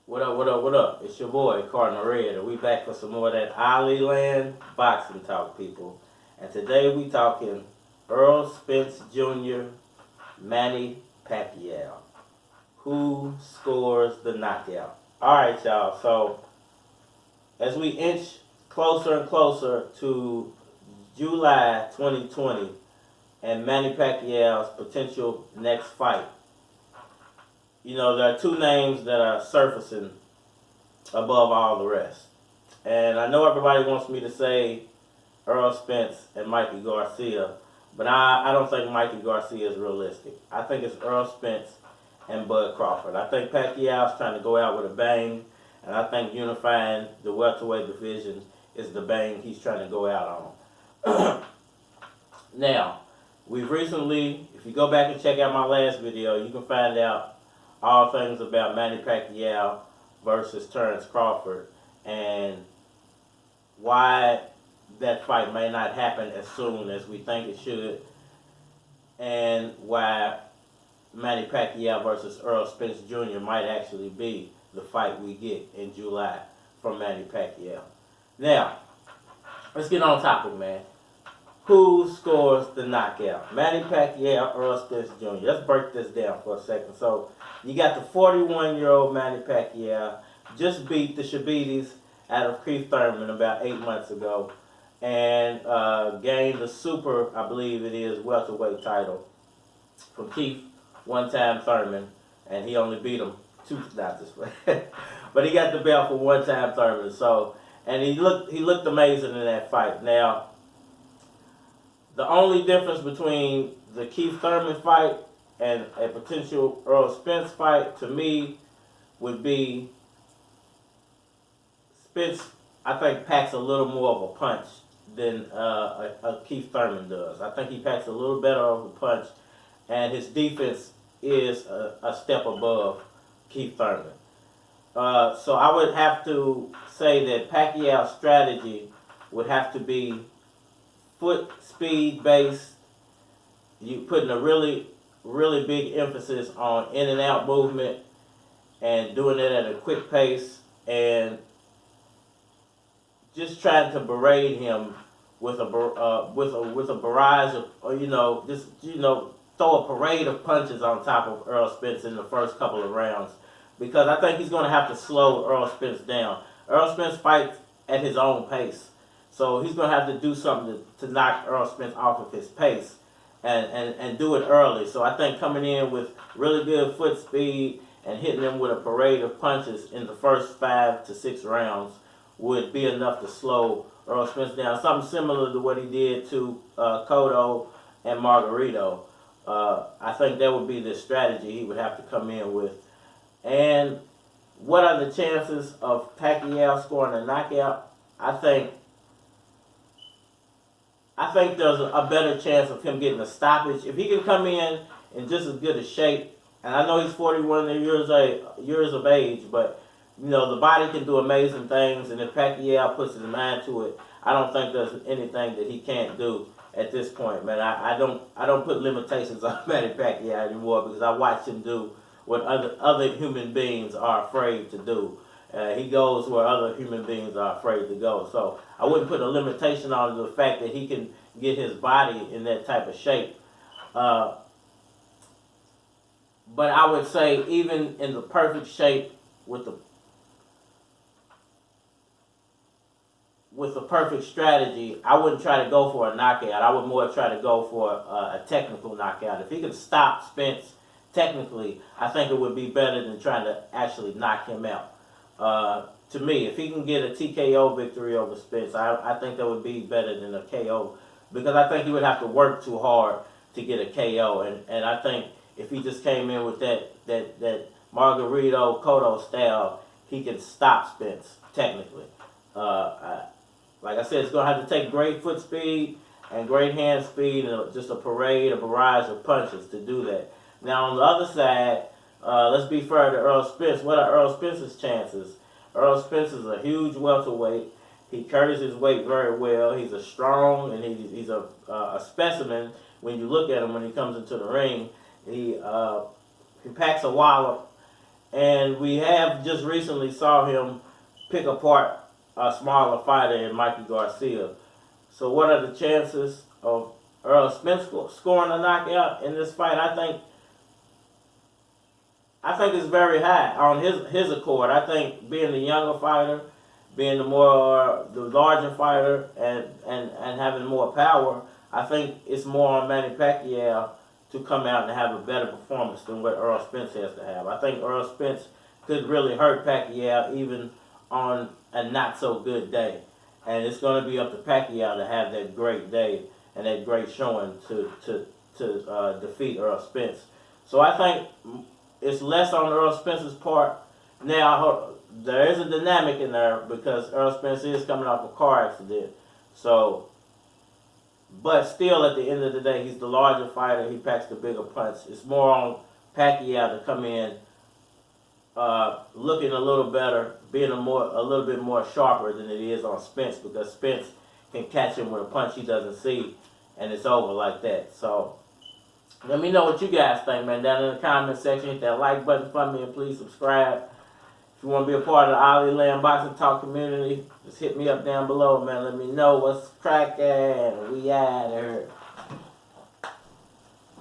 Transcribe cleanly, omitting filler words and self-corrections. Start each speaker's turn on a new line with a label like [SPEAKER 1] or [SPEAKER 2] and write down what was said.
[SPEAKER 1] What up, what up, what up? It's your boy, Cardinal Red, and we back for some more of that Land boxing talk, people. And today we talking Errol Spence Jr., Manny Pacquiao. Who scores the knockout? Alright, y'all, so as we inch closer and closer to July 2020 and Manny Pacquiao's potential next fight, you know, there are two names that are surfacing above all the rest. And I know everybody wants me to say Errol Spence and Mikey Garcia, but I don't think Mikey Garcia is realistic. I think it's Errol Spence and Bud Crawford. I think Pacquiao's trying to go out with a bang, and I think unifying the welterweight division is the bang he's trying to go out on. Now, we've recently, if you go back and check out my last video, you can find out all things about Manny Pacquiao versus Terrence Crawford and why that fight may not happen as soon as we think it should, and why Manny Pacquiao versus Errol Spence Jr. might actually be the fight we get in July from Manny Pacquiao. Now, let's get on topic, man. Who scores the knockout? Manny Pacquiao, Errol Spence Jr. Let's break this down for a second. So, you got the 41-year-old Manny Pacquiao, just beat the Shabitis out of Keith Thurman about 8 months ago, and gained the super, I believe it is, welterweight title from Keith, one-time Thurman, and he only beat him not this way, but he got the belt for one-time Thurman. So, and he looked amazing in that fight. Now, the only difference between the Keith Thurman fight and a potential Errol Spence fight, to me, would be Spence, I think, packs a little more of a punch than a Keith Thurman does. I think he packs a little better of a punch, and his defense is a step above Keith Thurman. So I would have to say that Pacquiao's strategy would have to be foot speed based. You putting a really big emphasis on in and out movement and doing it at a quick pace, and just trying to berate him with a barrage of, or, throw a parade of punches on top of Errol Spence in the first couple of rounds, because I think he's going to have to slow Errol Spence down. Errol Spence fights at his own pace, so he's going to have to do something to knock Errol Spence off of his pace and do it early. So I think coming in with really good foot speed and hitting him with a parade of punches in the first 5 to 6 rounds would be enough to slow Errol Spence down. Something similar to what he did to Cotto and Margarito. I think that would be the strategy he would have to come in with. And what are the chances of Pacquiao scoring a knockout? I think there's a better chance of him getting a stoppage. If he can come in just as good a shape, and I know he's 41 years of age, but the body can do amazing things, and if Pacquiao puts his mind to it, I don't think there's anything that he can't do at this point, man. I don't put limitations on Manny Pacquiao anymore, because I watch him do what other human beings are afraid to do. He goes where other human beings are afraid to go. So I wouldn't put a limitation on the fact that he can get his body in that type of shape. But I would say even in the perfect shape with the perfect strategy, I wouldn't try to go for a knockout. I would more try to go for a technical knockout. If he could stop Spence technically, I think it would be better than trying to actually knock him out. To me, if he can get a TKO victory over Spence, I think that would be better than a KO, because I think he would have to work too hard to get a KO. And I think if he just came in with that Margarito Cotto style, he can stop Spence technically. Like I said, it's going to have to take great foot speed and great hand speed and just a barrage of punches to do that. Now, on the other side, let's be fair to Errol Spence. What are Errol Spence's chances? Errol Spence is a huge welterweight. He carries his weight very well. He's a strong, and he's a specimen. When you look at him when he comes into the ring, he packs a wallop, And we have just recently saw him pick apart a smaller fighter in Mikey Garcia. So what are the chances of Errol Spence scoring a knockout in this fight? I think it's very high on his accord. I think being the younger fighter, being the larger fighter, and having more power, I think it's more on Manny Pacquiao to come out and have a better performance than what Errol Spence has to have. I think Errol Spence could really hurt Pacquiao even on a not so good day. And it's going to be up to Pacquiao to have that great day and that great showing to defeat Errol Spence. So I think it's less on Errol Spence's part. Now, there is a dynamic in there because Errol Spence is coming off a car accident. So, but still at the end of the day, he's the larger fighter. He packs the bigger punch. It's more on Pacquiao to come in looking a little better, being a little bit more sharper than it is on Spence, because Spence can catch him with a punch he doesn't see, and it's over like that. So let me know what you guys think, man, down in the comment section. Hit that like button for me, and please subscribe. If you want to be a part of the Ollie Land Boxing Talk community, just hit me up down below, man. Let me know what's cracking. We out here.